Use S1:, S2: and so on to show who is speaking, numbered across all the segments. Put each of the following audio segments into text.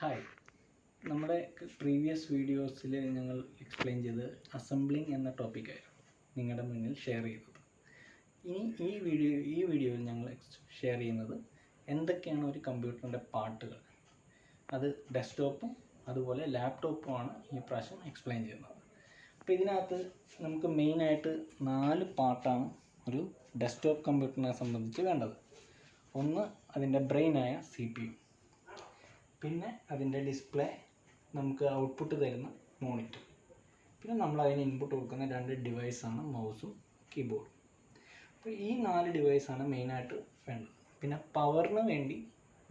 S1: Hi, നമ്മുടെ previous വീഡിയോസിൽ ഞങ്ങൾ എക്സ്പ്ലെയിൻ ചെയ്ത് അസംബ്ലിങ് എന്ന ടോപ്പിക്കായിരുന്നു നിങ്ങളുടെ മുന്നിൽ ഷെയർ ചെയ്തത്. ഇനി ഈ വീഡിയോയിൽ ഞങ്ങൾ ഷെയർ ചെയ്യുന്നത് എന്തൊക്കെയാണ് ഒരു കമ്പ്യൂട്ടറിൻ്റെ പാർട്ടുകൾ. അത് ഡെസ്ക്ടോപ്പും അതുപോലെ ലാപ്ടോപ്പുമാണ് ഈ പ്രാവശ്യം എക്സ്പ്ലെയിൻ ചെയ്യുന്നത്. അപ്പോൾ ഇതിനകത്ത് നമുക്ക് മെയിനായിട്ട് 4 പാർട്ടാണ് ഒരു ഡെസ്ക്ടോപ്പ് കമ്പ്യൂട്ടറിനെ സംബന്ധിച്ച് വേണ്ടത്. ഒന്ന് അതിൻ്റെ ബ്രെയിനായ CPU, പിന്നെ അതിൻ്റെ ഡിസ്പ്ലേ, നമുക്ക് ഔട്ട്പുട്ട് തരുന്ന മോണിറ്റർ, പിന്നെ നമ്മൾ അതിന് ഇൻപുട്ട് കൊടുക്കുന്ന 2 ഡിവൈസാണ് മൗസും കീബോർഡും. അപ്പോൾ ഈ 4 ഡിവൈസാണ് മെയിനായിട്ട് വേണ്ടത്. പിന്നെ പവറിന് വേണ്ടി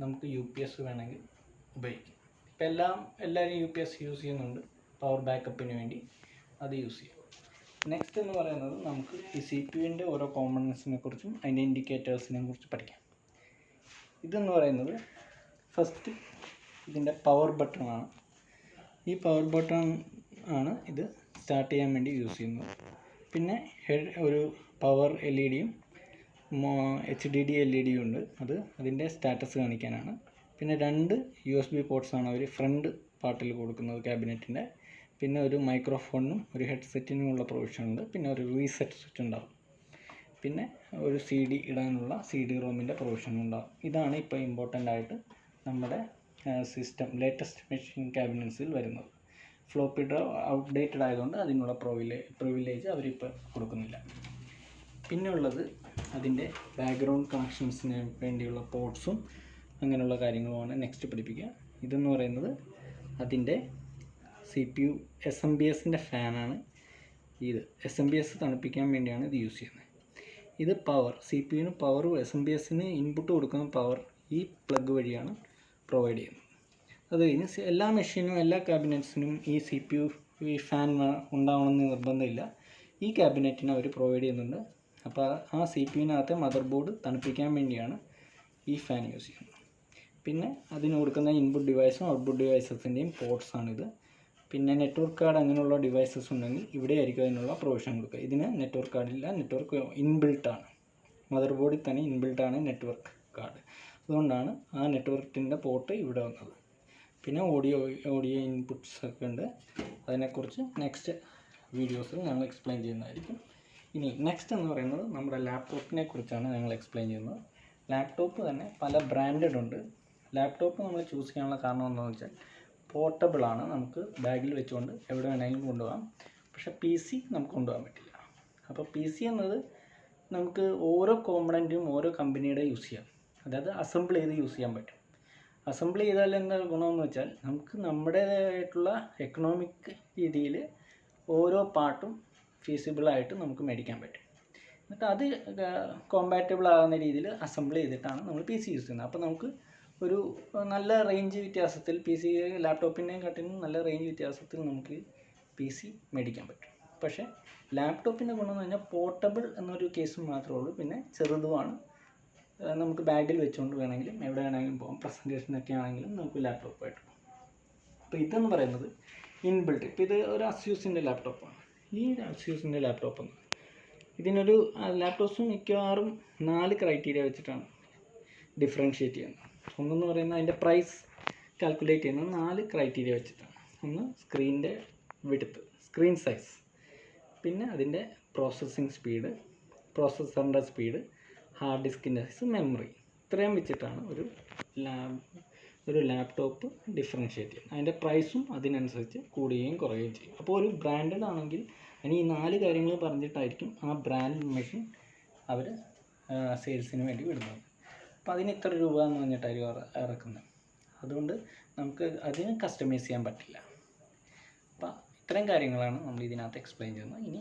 S1: നമുക്ക് UPS വേണമെങ്കിൽ ഉപയോഗിക്കാം. ഇപ്പം എല്ലാവരും UPS യൂസ് ചെയ്യുന്നുണ്ട്, പവർ ബാക്കപ്പിന് വേണ്ടി അത് യൂസ് ചെയ്യും. നെക്സ്റ്റ് എന്ന് പറയുന്നത് നമുക്ക് ഈ CPUവിൻ്റെ ഓരോ കോമ്പണൻസിനെ കുറിച്ചും അതിൻ്റെ ഇൻഡിക്കേറ്റേഴ്സിനെ കുറിച്ച് പഠിക്കാം. ഇതെന്ന് പറയുന്നത് ഫസ്റ്റ് ഇതിൻ്റെ പവർ ബട്ടണാണ്. ഈ പവർ ബട്ടൺ ആണ് ഇത് സ്റ്റാർട്ട് ചെയ്യാൻ വേണ്ടി യൂസ് ചെയ്യുന്നത്. പിന്നെ ഒരു പവർ LED-യും HDD LED-യും ഉണ്ട്, അത് അതിൻ്റെ സ്റ്റാറ്റസ് കാണിക്കാനാണ്. പിന്നെ 2 USB പോർട്ട്സാണ് അവർ ഫ്രണ്ട് പാർട്ടിൽ കൊടുക്കുന്നത് ക്യാബിനറ്റിൻ്റെ. പിന്നെ ഒരു മൈക്രോഫോണിനും ഒരു ഹെഡ്സെറ്റിനുമുള്ള പ്രൊവിഷൻ ഉണ്ട്. പിന്നെ ഒരു റീസെറ്റ് സ്വിച്ച് ഉണ്ടാകും. പിന്നെ ഒരു CD ഇടാനുള്ള CD-ROM-ൻ്റെ പ്രൊവിഷൻ ഉണ്ടാകും. ഇതാണ് ഇപ്പോൾ ഇമ്പോർട്ടൻ്റ് ആയിട്ട് നമ്മുടെ സിസ്റ്റം ലേറ്റസ്റ്റ് മെഷീൻ ക്യാബിനറ്റ്സിൽ വരുന്നത്. ഫ്ലോപ്പി ഡ്രൈവ് ഔട്ട്ഡേറ്റഡ് ആയതുകൊണ്ട് അതിനുള്ള പ്രിവിലേജ് അവരിപ്പോൾ കൊടുക്കുന്നില്ല. പിന്നെ ഉള്ളത് അതിൻ്റെ ബാക്ക്ഗ്രൗണ്ട് കണക്ഷൻസിന് വേണ്ടിയുള്ള പോർട്ട്സും അങ്ങനെയുള്ള കാര്യങ്ങളുമാണ് നെക്സ്റ്റ് പഠിപ്പിക്കുക. ഇതെന്ന് പറയുന്നത് അതിൻ്റെ CPU SMBSൻ്റെ ഫാനാണ്. ഇത് SMBS തണുപ്പിക്കാൻ വേണ്ടിയാണ് ഇത് യൂസ് ചെയ്യുന്നത്. ഇത് പവർ, CPUവിന് പവർ, SMBSന് ഇൻപുട്ട് കൊടുക്കുന്ന പവർ ഈ പ്ലഗ് വഴിയാണ് പ്രൊവൈഡ് ചെയ്യുന്നത്. അത് കഴിഞ്ഞ് എല്ലാ മെഷീനും എല്ലാ ക്യാബിനറ്റ്സിനും ഈ CPU ഈ ഫാൻ ഉണ്ടാവണമെന്ന് നിർബന്ധമില്ല. ഈ ക്യാബിനറ്റിന് അവർ പ്രൊവൈഡ് ചെയ്യുന്നുണ്ട്. അപ്പോൾ ആ CPUവിനകത്തെ മദർ ബോർഡ് തണുപ്പിക്കാൻ വേണ്ടിയാണ് ഈ ഫാൻ യൂസ് ചെയ്യുന്നത്. പിന്നെ അതിന് കൊടുക്കുന്ന ഇൻപുട്ട് ഡിവൈസും ഔട്ട്പുട്ട് ഡിവൈസസിൻ്റെയും പോർട്ട്സാണിത്. പിന്നെ നെറ്റ്വർക്ക് കാർഡ് അങ്ങനെയുള്ള ഡിവൈസസ് ഉണ്ടെങ്കിൽ ഇവിടെ ആയിരിക്കും അതിനുള്ള പ്രൊവിഷൻ കൊടുക്കുക. ഇതിന് നെറ്റ്വർക്ക് കാർഡില്ല, നെറ്റ്വർക്ക് ഇൻബിൽട്ടാണ്. മദർ ബോർഡിൽ തന്നെ ഇൻബിൽട്ടാണ് നെറ്റ്വർക്ക് കാർഡ്. അതുകൊണ്ടാണ് ആ നെറ്റ്വർക്കിൻ്റെ പോർട്ട് ഇവിടെ വന്നത്. പിന്നെ ഓഡിയോ ഇൻപുട്ട്സ് ഒക്കെ ഉണ്ട്. അതിനെക്കുറിച്ച് നെക്സ്റ്റ് വീഡിയോസിൽ ഞങ്ങൾ എക്സ്പ്ലെയിൻ ചെയ്യുന്നതായിരിക്കും. ഇനി നെക്സ്റ്റ് എന്ന് പറയുന്നത് നമ്മുടെ ലാപ്ടോപ്പിനെ കുറിച്ചാണ് ഞങ്ങൾ എക്സ്പ്ലെയിൻ ചെയ്യുന്നത്. ലാപ്ടോപ്പ് തന്നെ പല ബ്രാൻഡഡ് ഉണ്ട്. ലാപ്ടോപ്പ് നമ്മൾ ചൂസ് ചെയ്യാനുള്ള കാരണം എന്താണെന്ന് വെച്ചാൽ പോർട്ടബിളാണ്, നമുക്ക് ബാഗിൽ വെച്ചുകൊണ്ട് എവിടെ വേണമെങ്കിലും കൊണ്ടുപോകാം. പക്ഷേ PC നമുക്ക് കൊണ്ടുപോകാൻ പറ്റില്ല. അപ്പോൾ PC എന്നത് നമുക്ക് ഓരോ കോമ്പണൻറ്റും ഓരോ കമ്പനിയുടെ യൂസ് ചെയ്യാം, അതായത് അസംബിൾ ചെയ്ത് യൂസ് ചെയ്യാൻ പറ്റും. അസംബിൾ ചെയ്താൽ എന്താ ഗുണമെന്ന് വെച്ചാൽ നമുക്ക് നമ്മുടേതായിട്ടുള്ള എക്കണോമിക് രീതിയിൽ ഓരോ പാർട്ടും ഫീസിബിളായിട്ട് നമുക്ക് മേടിക്കാൻ പറ്റും. എന്നിട്ട് അത് കോമ്പാറ്റബിൾ ആകുന്ന രീതിയിൽ അസംബിൾ ചെയ്തിട്ടാണ് നമ്മൾ PC യൂസ് ചെയ്യുന്നത്. അപ്പോൾ നമുക്ക് ഒരു നല്ല റേഞ്ച് വ്യത്യാസത്തിൽ ലാപ്ടോപ്പിനെയും കാട്ടിലും നല്ല റേഞ്ച് വ്യത്യാസത്തിൽ നമുക്ക് PC മേടിക്കാൻ പറ്റും. പക്ഷേ ലാപ്ടോപ്പിൻ്റെ ഗുണമെന്ന് പറഞ്ഞാൽ പോർട്ടബിൾ എന്നൊരു കേസ് മാത്രമേ ഉള്ളൂ. പിന്നെ ചെറുതുമാണ്, നമുക്ക് ബാഗിൽ വെച്ചുകൊണ്ട് വേണമെങ്കിലും എവിടെ വേണമെങ്കിലും പോകാം. പ്രസൻറ്റേഷനൊക്കെ ആണെങ്കിലും നമുക്ക് ലാപ്ടോപ്പായിട്ട് പോകാം. അപ്പോൾ ഇതെന്ന് പറയുന്നത് ഇൻബിൽട്ട്. ഇപ്പോൾ ഇത് ഒരു അസ്യൂസിൻ്റെ ലാപ്ടോപ്പാണ്. ഈ അസ്യൂസിൻ്റെ ലാപ്ടോപ്പ് ഇതിനൊരു ലാപ്ടോപ്സ് മിക്കവാറും 4 ക്രൈറ്റീരിയ വെച്ചിട്ടാണ് ഡിഫറൻഷ്യേറ്റ് ചെയ്യുന്നത്. ഒന്നെന്ന് പറയുന്നത് അതിൻ്റെ പ്രൈസ് കാൽക്കുലേറ്റ് ചെയ്യുന്നത് 4 ക്രൈറ്റീരിയ വെച്ചിട്ടാണ്. ഒന്ന് സ്ക്രീനിൻ്റെ വിഡ്ത്ത്, സ്ക്രീൻ സൈസ്, പിന്നെ അതിൻ്റെ പ്രോസസ്സിങ് സ്പീഡ്, പ്രോസസ്സറിൻ്റെ സ്പീഡ്, ഹാർഡ് ഡിസ്കിൻ്റെ സൈസ്, മെമ്മറി. ഇത്രയും വെച്ചിട്ടാണ് ഒരു ലാപ്ടോപ്പ് ഡിഫറൻഷ്യേറ്റ് ചെയ്യുന്നത്. അതിൻ്റെ പ്രൈസും അതിനനുസരിച്ച് കൂടുകയും കുറയുകയും ചെയ്യും. അപ്പോൾ ഒരു ബ്രാൻഡഡ് ആണെങ്കിൽ അതിന് ഈ 4 കാര്യങ്ങൾ പറഞ്ഞിട്ടായിരിക്കും ആ ബ്രാൻഡ് മെഷീൻ അവർ സെയിൽസിന് വേണ്ടി വിടുന്നത്. അപ്പോൾ അതിന് ഇത്ര രൂപ എന്ന് പറഞ്ഞിട്ടായിരിക്കും ഇറക്കുന്നത്. അതുകൊണ്ട് നമുക്ക് അതിന് കസ്റ്റമൈസ് ചെയ്യാൻ പറ്റില്ല. അപ്പോൾ ഇത്രയും കാര്യങ്ങളാണ് നമ്മൾ ഇതിനകത്ത് എക്സ്പ്ലെയിൻ ചെയ്യുന്നത്. ഇനി